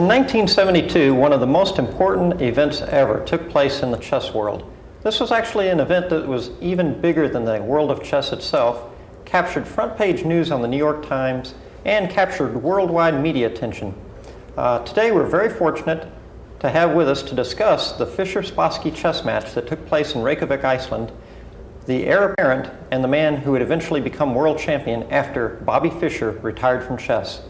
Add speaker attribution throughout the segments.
Speaker 1: In 1972, one of the most important events ever took place in the chess world. This was actually an event that was even bigger than the world of chess itself, captured front-page news on the New York Times, and captured worldwide media attention. Today we're very fortunate to have with us to discuss the Fischer-Spassky chess match that took place in Reykjavik, Iceland, the heir apparent and the man who would eventually become world champion after Bobby Fischer retired from chess.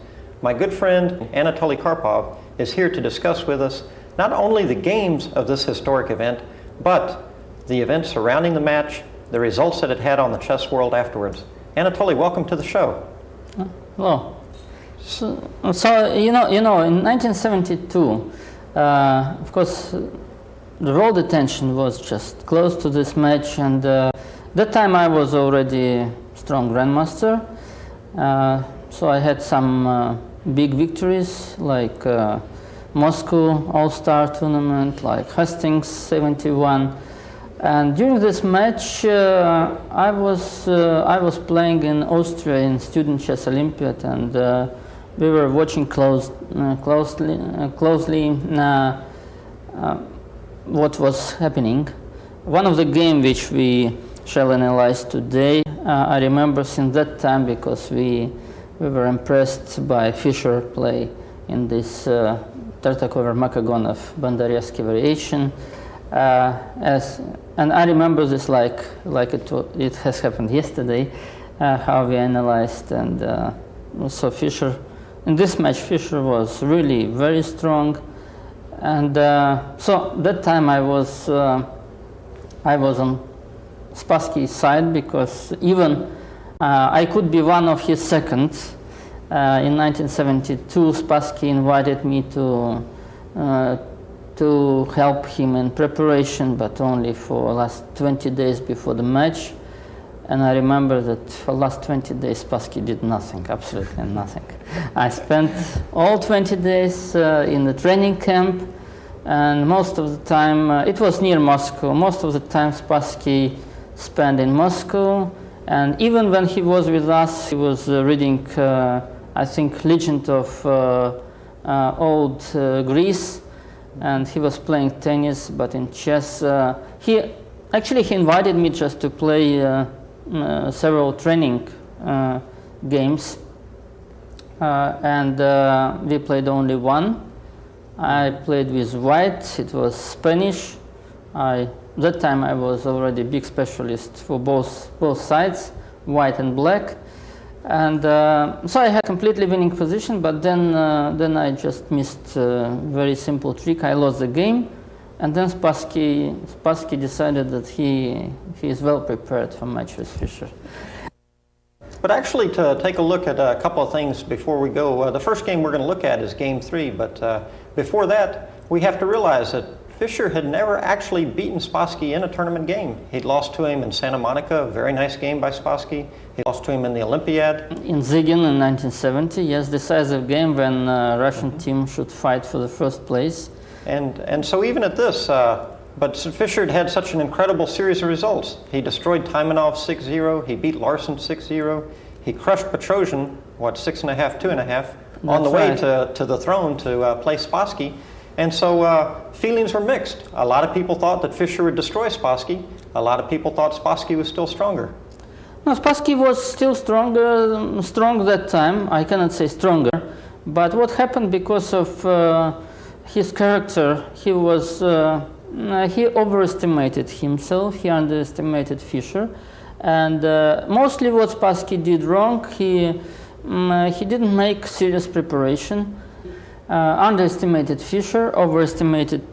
Speaker 1: My good friend Anatoly Karpov is here to discuss with us not only the games of this historic event, but the events surrounding the match, the results that it had on the chess world afterwards. Anatoly, welcome to the show.
Speaker 2: Hello. So in 1972, of course, the world attention was just close to this match, and that time I was already strong grandmaster. So I had some big victories like Moscow All-Star Tournament, like Hastings 71. And during this match, I was playing in Austria in Student Chess Olympiad, and we were watching closely what was happening. One of the games which we shall analyze today, I remember since that time because we were impressed by Fischer play in this Tartakover-Makagonov Bondarevsky variation. And I remember this like it has happened yesterday, how we analyzed, and so Fischer, in this match Fischer was really very strong, and so that time I was on Spassky's side, because even I could be one of his seconds. In 1972, Spassky invited me to help him in preparation, but only for last 20 days before the match. And I remember that for last 20 days, Spassky did nothing, absolutely nothing. I spent all 20 days in the training camp, and most of the time, it was near Moscow, most of the time Spassky spent in Moscow. And even when he was with us, he was reading, I think, Legend of Old Greece, and he was playing tennis, but in chess. He invited me just to play several training games, and we played only one. I played with white. It was Spanish. That time I was already a big specialist for both sides, white and black. And so I had completely winning position, but then I just missed a very simple trick. I lost the game, and then Spassky decided that he is well prepared for match with Fischer.
Speaker 1: But actually, to take a look at a couple of things before we go, the first game we're going to look at is Game 3, but before that, we have to realize that Fischer had never actually beaten Spassky in a tournament game. He'd lost to him in Santa Monica, a very nice game by Spassky. He lost to him in the Olympiad.
Speaker 2: In Zigin in 1970, yes, decisive game when Russian team should fight for the first place.
Speaker 1: And so even at this, but Fischer had such an incredible series of results. He destroyed Taimanov 6-0, he beat Larsen 6-0, he crushed Petrosian, 6.5, 2.5, on the way to the throne to play Spassky. And so feelings were mixed. A lot of people thought that Fischer would destroy Spassky. A lot of people thought Spassky was still stronger.
Speaker 2: No, Spassky was still strong that time. I cannot say stronger. But what happened because of his character, he overestimated himself. He underestimated Fischer. And mostly what Spassky did wrong, he didn't make serious preparation. Underestimated Fischer, overestimated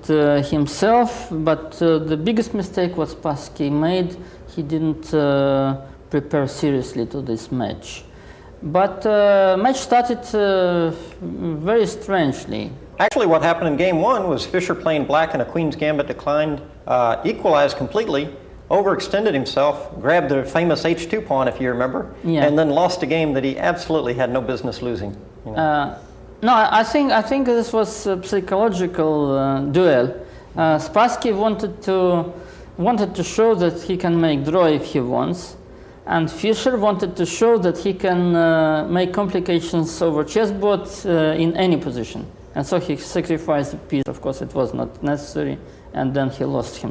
Speaker 2: himself, but the biggest mistake what Spassky made, he didn't prepare seriously to this match. But match started very strangely.
Speaker 1: Actually, what happened in Game 1 was Fischer playing black in a Queen's Gambit declined, equalized completely, overextended himself, grabbed the famous H2 pawn, if you remember, and then lost a game that he absolutely had no business losing.
Speaker 2: No, I think this was a psychological duel. Spassky wanted to show that he can make draw if he wants, and Fischer wanted to show that he can make complications over chessboard in any position. And so he sacrificed the piece. Of course, it was not necessary, and then he lost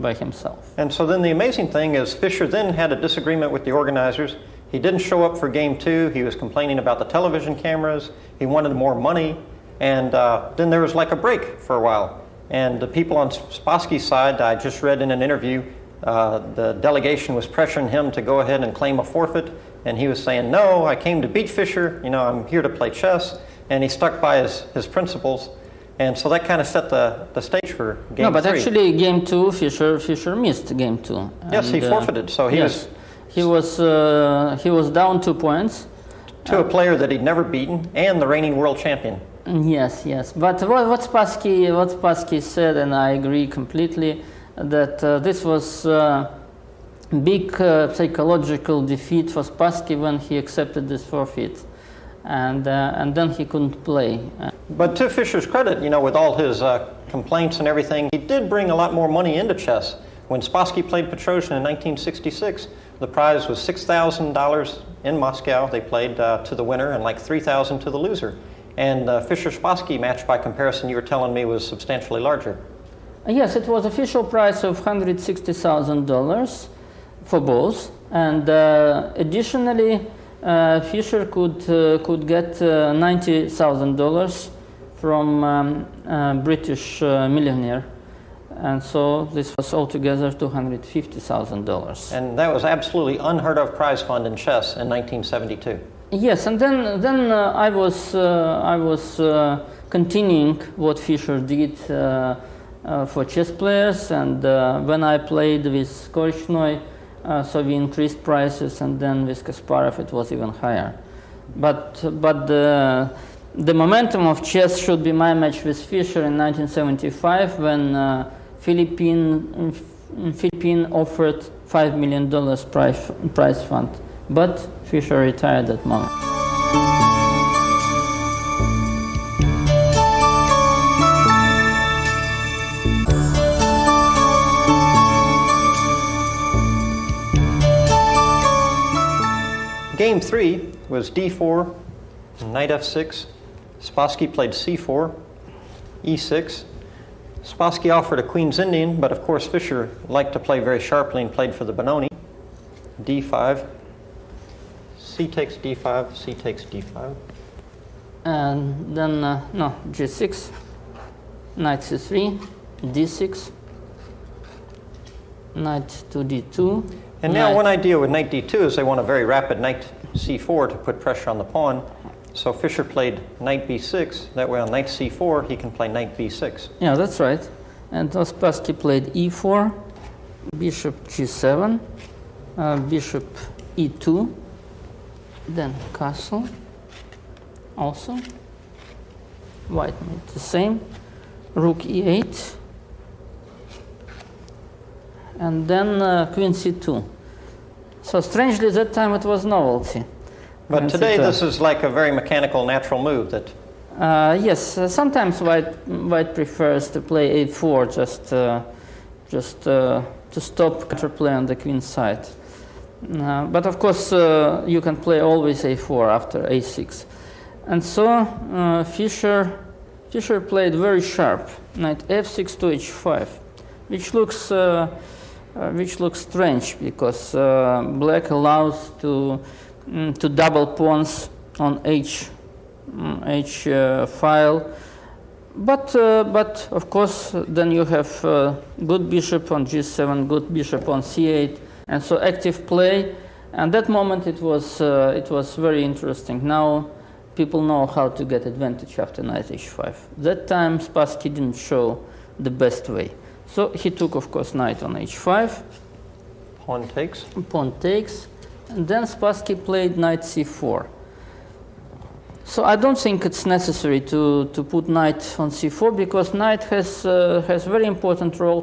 Speaker 2: by himself.
Speaker 1: And so then the amazing thing is Fischer then had a disagreement with the organizers. He didn't show up for game 2. He was complaining about the television cameras. He wanted more money. And then there was like a break for a while. And the people on Spassky's side, I just read in an interview, the delegation was pressuring him to go ahead and claim a forfeit. And he was saying, no, I came to beat Fischer. You know, I'm here to play chess. And he stuck by his principles. And so that kind of set the stage for game 3.
Speaker 2: No, but actually game 2, Fischer missed game 2.
Speaker 1: Yes, he forfeited. So
Speaker 2: he was down 2 points.
Speaker 1: To a player that he'd never beaten and the reigning world champion.
Speaker 2: Yes. But what Spassky said, and I agree completely, that this was big psychological defeat for Spassky when he accepted this forfeit, and then he couldn't play.
Speaker 1: But to Fischer's credit, you know, with all his complaints and everything, he did bring a lot more money into chess. When Spassky played Petrosian in 1966, the prize was $6,000 in Moscow. They played to the winner and like $3,000 to the loser. And the Fischer-Spassky match, by comparison, you were telling me, was substantially larger.
Speaker 2: Yes, it was official price of $160,000 for both. And additionally, Fischer could get $90,000 from British millionaire. And so this was altogether $250,000.
Speaker 1: And that was absolutely unheard of prize fund in chess in 1972.
Speaker 2: Yes, and then I was continuing what Fischer did for chess players, and when I played with Korchnoi, so we increased prices, and then with Kasparov it was even higher. But the momentum of chess should be my match with Fischer in 1975 when Philippine offered $5 million prize fund, but Fischer retired that moment.
Speaker 1: Game 3 was d4, knight f6. Spassky played c4, e6. Spassky offered a Queen's Indian, but of course Fischer liked to play very sharply and played for the Benoni. d5, c takes d5, c takes d5.
Speaker 2: And then, g6, knight c3, d6, knight to d2.
Speaker 1: And now one idea with knight d2 is they want a very rapid knight c4 to put pressure on the pawn. So Fischer played knight b6. That way on knight c4, he can play knight b6.
Speaker 2: Yeah, that's right. And Spassky played e4, bishop g7, bishop e2, then castle also. White made the same. Rook e8. And then queen c2. So strangely, that time it was novelty.
Speaker 1: But today this is like a very mechanical, natural move that...
Speaker 2: Yes, sometimes white prefers to play a4 just to stop counterplay on the queen side. But of course, you can play always a4 after a6. And so Fischer played very sharp, knight f6 to h5, which looks strange because black allows to double pawns on h file, but of course then you have good bishop on g7, good bishop on c8, and so active play. And that moment it was very interesting. Now people know how to get advantage after knight h5. That time Spassky didn't show the best way. So he took, of course, knight on h5.
Speaker 1: Pawn takes.
Speaker 2: Pawn takes. And then Spassky played knight c4. So I don't think it's necessary to put knight on c4 because knight has very important role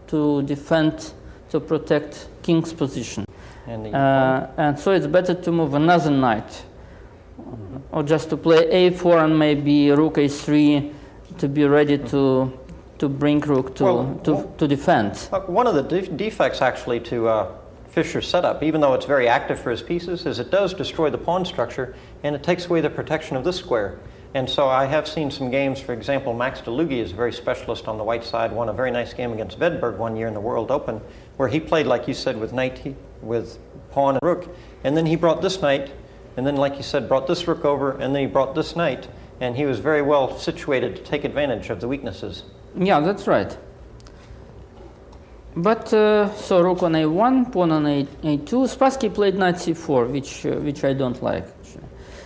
Speaker 2: to defend, to protect king's position. And so it's better to move another knight, or just to play a4 and maybe rook a3 to be ready to bring rook to defend.
Speaker 1: One of the defects actually to Fischer's setup, even though it's very active for his pieces, is it does destroy the pawn structure and it takes away the protection of this square. And so I have seen some games, for example, Max DeLugie is a very specialist on the white side, won a very nice game against Vedberg one year in the World Open, where he played, like you said, with with pawn and rook, and then he brought this knight, and then, like you said, brought this rook over, and then he brought this knight, and he was very well situated to take advantage of the weaknesses.
Speaker 2: Yeah, that's right. But, so rook on a1, pawn on a2, Spassky played knight c4, which I don't like.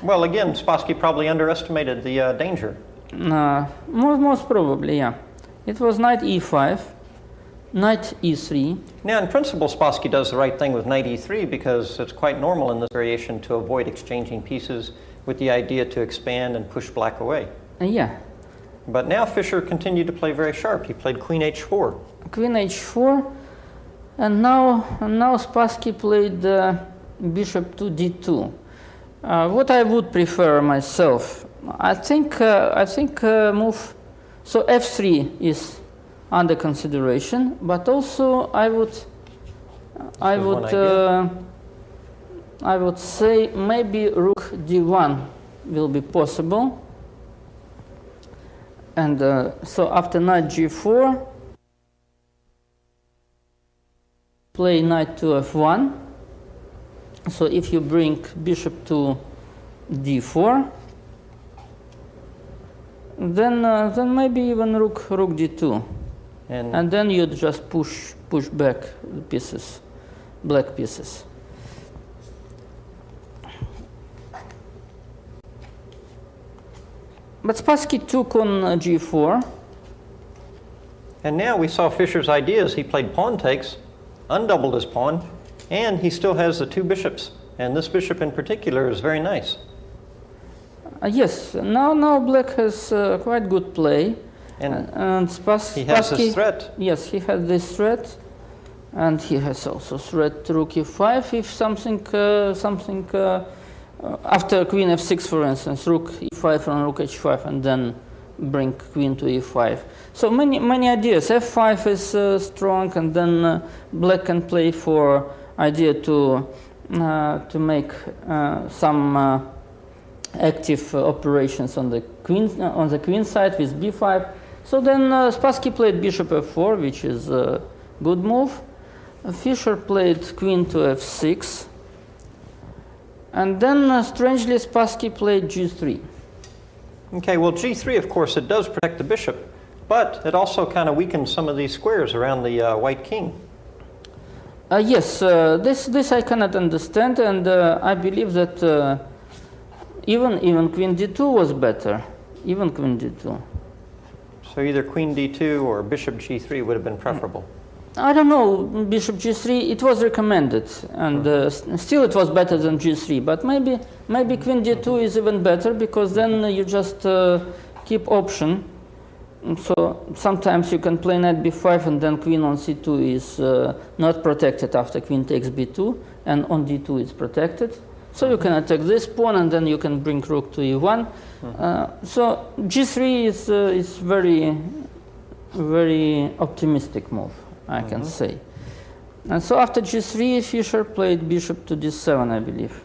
Speaker 1: Well, again, Spassky probably underestimated the danger.
Speaker 2: Most probably, yeah. It was knight e5, knight e3.
Speaker 1: Now, in principle, Spassky does the right thing with knight e3 because it's quite normal in this variation to avoid exchanging pieces with the idea to expand and push black away.
Speaker 2: Yeah.
Speaker 1: But now Fischer continued to play very sharp. He played queen h4.
Speaker 2: Queen h4, and now Spassky played bishop to d2. What I would prefer myself, I think move. So f3 is under consideration, but also I would say maybe rook d1 will be possible. And so after knight g4, play knight to f1. So if you bring bishop to d4, then maybe even rook d2, and then you just push back the pieces, black pieces. But Spassky took on g4.
Speaker 1: And now we saw Fischer's ideas. He played pawn takes, undoubled his pawn, and he still has the two bishops. And this bishop in particular is very nice.
Speaker 2: Yes, now black has quite good play.
Speaker 1: And
Speaker 2: Spassky,
Speaker 1: he has this threat.
Speaker 2: Yes, he had this threat. And he has also threat rook e5 if something after queen f6, for instance, rook e5 on rook h5, and then bring queen to e5. So many ideas. f5 is strong, and then black can play for idea to make some active operations on the queen side with b5. So then Spassky played bishop f4, which is a good move. Fischer played queen to f6. And then, strangely, Spassky played g3.
Speaker 1: Okay, well, g3, of course, it does protect the bishop, but it also kind of weakens some of these squares around the white king.
Speaker 2: Yes, this I cannot understand, and I believe that even queen d2 was better, even queen d2.
Speaker 1: So either queen d2 or bishop g3 would have been preferable.
Speaker 2: I don't know, bishop g3, it was recommended, and still it was better than g3, but maybe queen d2 is even better, because then you just keep option. So sometimes you can play knight b5, and then queen on c2 is not protected after queen takes b2, and on d2 it's protected. So you can attack this pawn, and then you can bring rook to e1. So g3 is very, very optimistic move, I can say. And so after g3, Fischer played bishop to d7, I believe.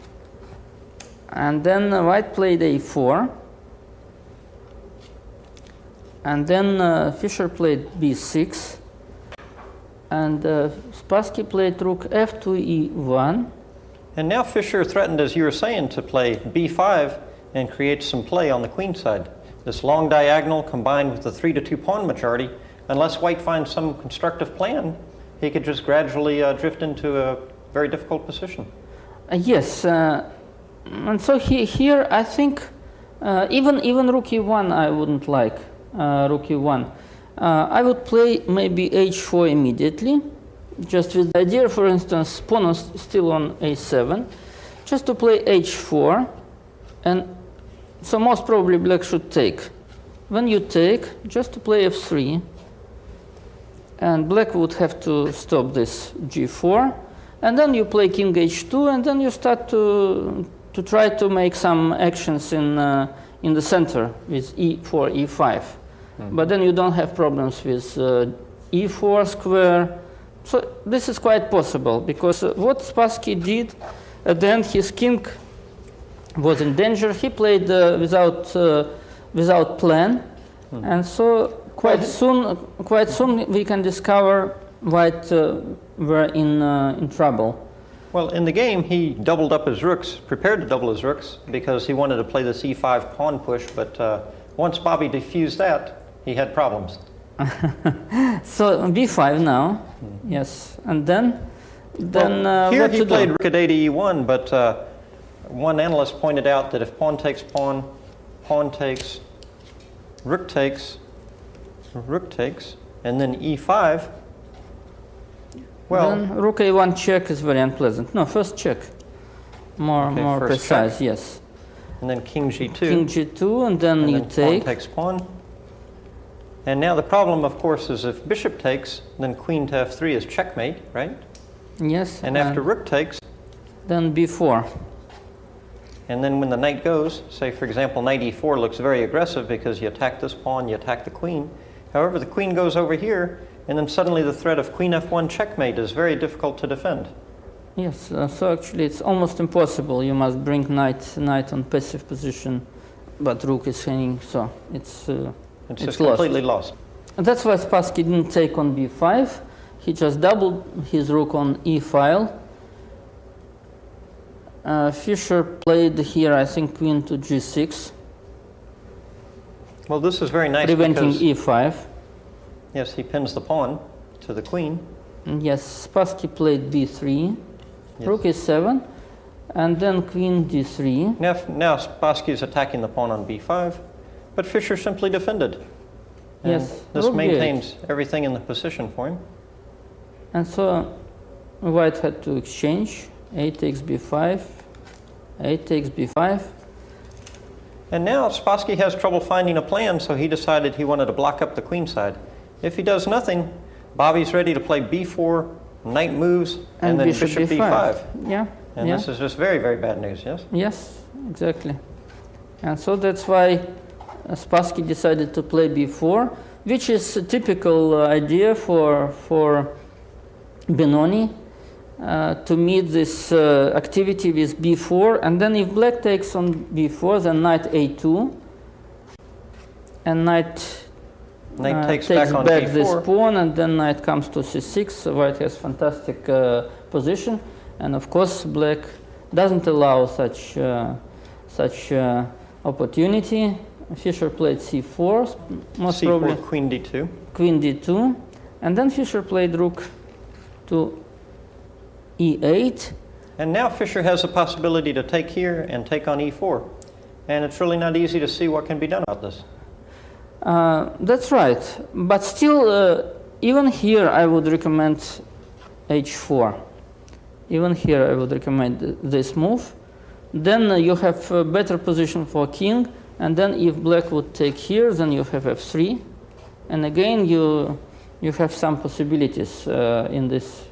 Speaker 2: And then white played a4. And then Fischer played b6. And Spassky played rook f to e1.
Speaker 1: And now Fischer threatened, as you were saying, to play b5 and create some play on the queen side. This long diagonal combined with the 3-2 pawn majority, unless white finds some constructive plan, he could just gradually drift into a very difficult position.
Speaker 2: Yes, and so here I think even rook e1 I wouldn't like, rook e1. I would play maybe h4 immediately, just with the idea, for instance, pawn is still on a7, just to play h4, and so most probably black should take. When you take, just to play f3, and black would have to stop this g4, and then you play king h2, and then you start to try to make some actions in the center with e4, e5. But then you don't have problems with e4 square. So this is quite possible, because what Spassky did, at the end his king was in danger. He played without without plan, and so quite soon we can discover white were in trouble.
Speaker 1: Well, in the game, he doubled up his rooks, prepared to double his rooks, because he wanted to play this e5 pawn push, but once Bobby defused that, he had problems.
Speaker 2: So b5 now, yes, and then
Speaker 1: here
Speaker 2: what
Speaker 1: he
Speaker 2: to
Speaker 1: played
Speaker 2: do?
Speaker 1: rook at a to e1, but one analyst pointed out that if pawn takes pawn, pawn takes, rook takes, and then e5, well,
Speaker 2: then rook a1 check is very unpleasant. No, first check. More precise,
Speaker 1: check.
Speaker 2: yes.
Speaker 1: And then king g2.
Speaker 2: King g2, and then you take.
Speaker 1: Pawn takes pawn. And now the problem, of course, is if bishop takes, then queen to f3 is checkmate, right?
Speaker 2: Yes.
Speaker 1: And after rook takes,
Speaker 2: then b4.
Speaker 1: and then when the knight goes, say for example knight e4 looks very aggressive because you attack this pawn, you attack the queen. However, the queen goes over here, and then suddenly the threat of queen f1 checkmate is very difficult to defend.
Speaker 2: Yes, so actually it's almost impossible. You must bring knight on passive position, but rook is hanging, so it's
Speaker 1: just completely lost.
Speaker 2: And that's why Spassky didn't take on b5. He just doubled his rook on e file. Fischer played here, I think, queen to g6.
Speaker 1: Well, this is very nice
Speaker 2: preventing
Speaker 1: because,
Speaker 2: e5.
Speaker 1: yes, he pins the pawn to the queen.
Speaker 2: And yes, Spassky played b3,
Speaker 1: Yes.
Speaker 2: rook e7, and then queen d3.
Speaker 1: Now Spassky is attacking the pawn on b5, but Fischer simply defended. And
Speaker 2: Yes,
Speaker 1: this
Speaker 2: rook
Speaker 1: maintains everything in the position for him.
Speaker 2: And so white had to exchange. A takes b5, a takes b5.
Speaker 1: And now Spassky has trouble finding a plan, so he decided he wanted to block up the queen side. If he does nothing, Bobby's ready to play b4, knight moves, and then bishop b5.
Speaker 2: Yeah.
Speaker 1: And this is just very, very bad news, yes?
Speaker 2: Yes, exactly. And so that's why Spassky decided to play b4, which is a typical idea for Benoni, to meet this activity with b4, and then if black takes on b4, then knight a2, and knight
Speaker 1: takes
Speaker 2: back
Speaker 1: on
Speaker 2: this
Speaker 1: b4.
Speaker 2: pawn, and then knight comes to c6. So white has fantastic position, and of course black doesn't allow such opportunity. Fischer played c4, most
Speaker 1: c4,
Speaker 2: probably
Speaker 1: queen d2.
Speaker 2: queen d2, and then Fischer played rook to e8.
Speaker 1: And now Fischer has the possibility to take here and take on e4. And it's really not easy to see what can be done about this.
Speaker 2: That's right, but still, even here I would recommend h4. Even here I would recommend this move. Then you have a better position for king, and then if black would take here, then you have f3. And again, you have some possibilities in this.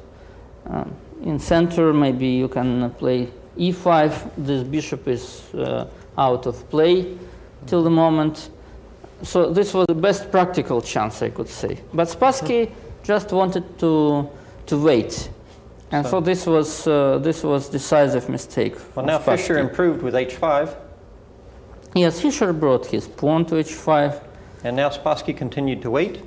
Speaker 2: In center, maybe you can play e5. This bishop is out of play till the moment. So this was the best practical chance, I could say. But Spassky just wanted to wait, and so this was decisive mistake.
Speaker 1: Well, now
Speaker 2: Spassky.
Speaker 1: Fischer improved with h5.
Speaker 2: Yes, Fischer brought his pawn to h5.
Speaker 1: And now Spassky continued to wait.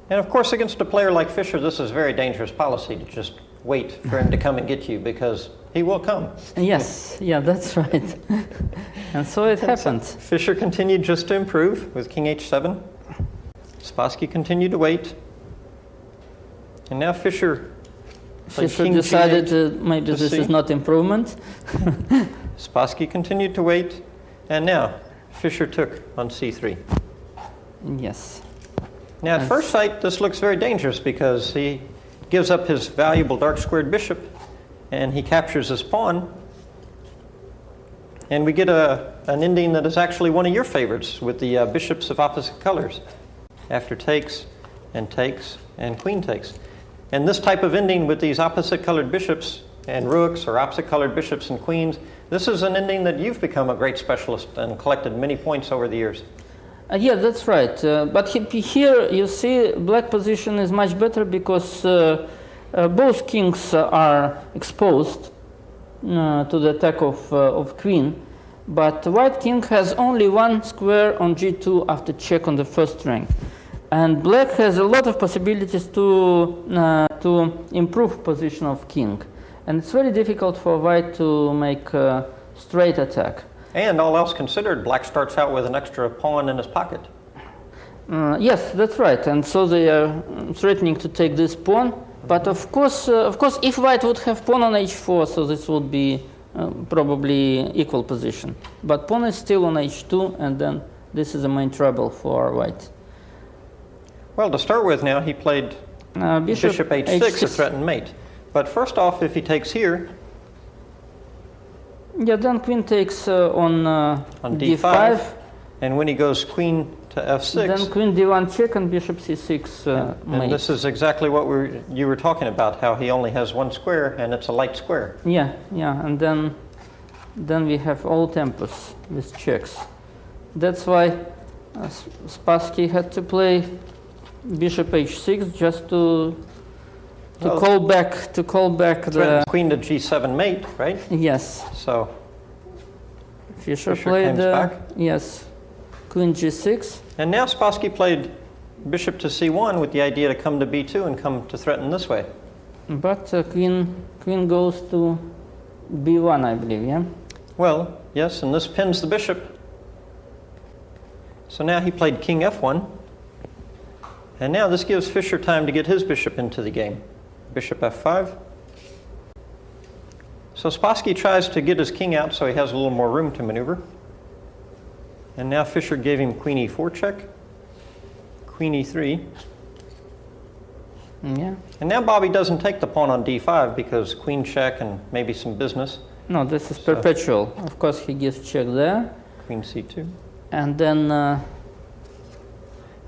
Speaker 1: And of course, against a player like Fischer, this is very dangerous policy to just wait for him to come and get you, because he will come.
Speaker 2: Yes, yeah, that's right. And so it happened.
Speaker 1: Fischer continued just to improve with king h7. Spassky continued to wait. And now Fischer
Speaker 2: decided maybe this is not improvement.
Speaker 1: Spassky continued to wait. And now Fischer took on c3.
Speaker 2: Yes.
Speaker 1: Now, at first sight, this looks very dangerous because he gives up his valuable dark squared bishop and he captures his pawn. And we get an ending that is actually one of your favorites with the bishops of opposite colors. After takes and queen takes. And this type of ending with these opposite colored bishops and rooks or opposite colored bishops and queens, this is an ending that you've become a great specialist and collected many points over the years.
Speaker 2: Yeah, that's right. But here you see black position is much better because both kings are exposed to the attack of queen. But white king has only one square on g2 after check on the first rank. And black has a lot of possibilities to improve position of king. And it's very difficult for white to make a straight attack.
Speaker 1: And all else considered, black starts out with an extra pawn in his pocket.
Speaker 2: Yes, that's right. And so they are threatening to take this pawn. But of course, if white would have pawn on h4, so this would be probably equal position. But pawn is still on h2, and then this is the main trouble for white.
Speaker 1: Well, to start with now, he played bishop h6 to threaten mate. But first off, if he takes here...
Speaker 2: Yeah, then queen takes on d5.
Speaker 1: And when he goes queen to f6...
Speaker 2: Then queen d1 check and bishop c6 mate.
Speaker 1: And this is exactly what you were talking about, how he only has one square, and it's a light square.
Speaker 2: Yeah, and then we have all tempos with checks. That's why Spassky had to play bishop h6 just to call back the
Speaker 1: queen to g7 mate, right?
Speaker 2: Yes.
Speaker 1: So
Speaker 2: Fischer played
Speaker 1: back.
Speaker 2: Yes, queen g6.
Speaker 1: And now Spassky played bishop to c1 with the idea to come to b2 and come to threaten this way.
Speaker 2: But queen goes to b1, I believe, yeah?
Speaker 1: Well, yes, and this pins the bishop. So now he played king f1. And now this gives Fischer time to get his bishop into the game. Bishop f5. So Spassky tries to get his king out so he has a little more room to maneuver. And now Fischer gave him queen e4 check, queen e3.
Speaker 2: Yeah.
Speaker 1: And now Bobby doesn't take the pawn on d5 because queen check and maybe some business.
Speaker 2: No, this is perpetual. Of course he gives check there.
Speaker 1: Queen c2.
Speaker 2: And then...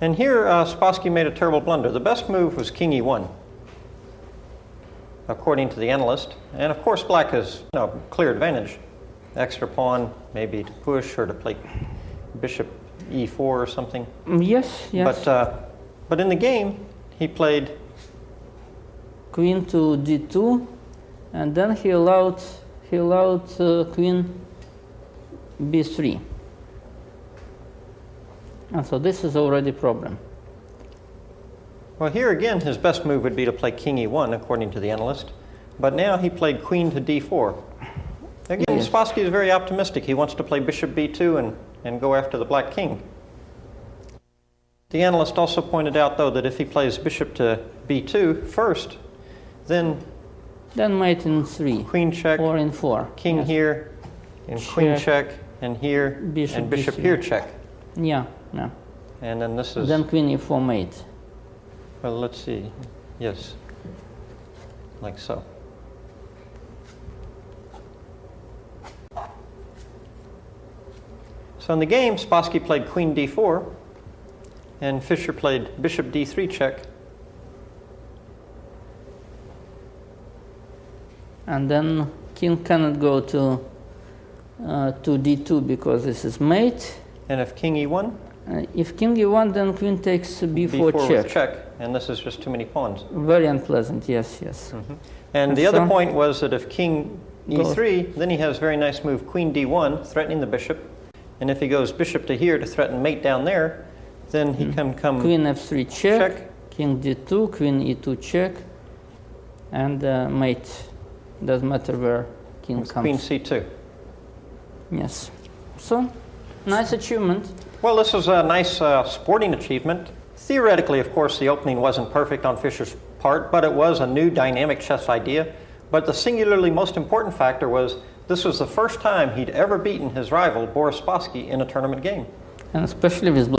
Speaker 1: And here Spassky made a terrible blunder. The best move was king e1, according to the analyst. And of course black has clear advantage. Extra pawn, maybe to push or to play bishop e4 or something.
Speaker 2: Yes.
Speaker 1: But in the game, he played
Speaker 2: queen to d2, and then he allowed queen b3. And so this is already a problem.
Speaker 1: Well, here again, his best move would be to play king e1, according to the analyst. But now he played queen to d4. Again, yes. Spassky is very optimistic. He wants to play bishop b2 and go after the black king. The analyst also pointed out, though, that if he plays bishop to b2 first, then
Speaker 2: mate in 3.
Speaker 1: Queen check.
Speaker 2: Or in 4.
Speaker 1: King
Speaker 2: yes.
Speaker 1: here, and check. Queen check, and here,
Speaker 2: bishop
Speaker 1: and bishop
Speaker 2: b3.
Speaker 1: here check.
Speaker 2: Yeah.
Speaker 1: And then this is...
Speaker 2: Then queen e4 mate.
Speaker 1: Well, let's see. Yes. Like so. So in the game, Spassky played queen d4, and Fischer played bishop d3 check.
Speaker 2: And then king cannot go to d2 because this is mate.
Speaker 1: And if king e1?
Speaker 2: If king e1, then queen takes b4
Speaker 1: check. Check, and this is just too many pawns.
Speaker 2: Very unpleasant, yes.
Speaker 1: Mm-hmm. And the other point was that if king e3, then he has a very nice move, queen d1, threatening the bishop. And if he goes bishop to here to threaten mate down there, then he can come...
Speaker 2: Queen f3 check, king d2, queen e2 check, and mate. Doesn't matter where king comes.
Speaker 1: Queen c2.
Speaker 2: Yes. So, nice achievement.
Speaker 1: Well, this was a nice sporting achievement. Theoretically, of course, the opening wasn't perfect on Fischer's part, but it was a new dynamic chess idea. But the singularly most important factor was this was the first time he'd ever beaten his rival, Boris Spassky, in a tournament game.
Speaker 2: And especially with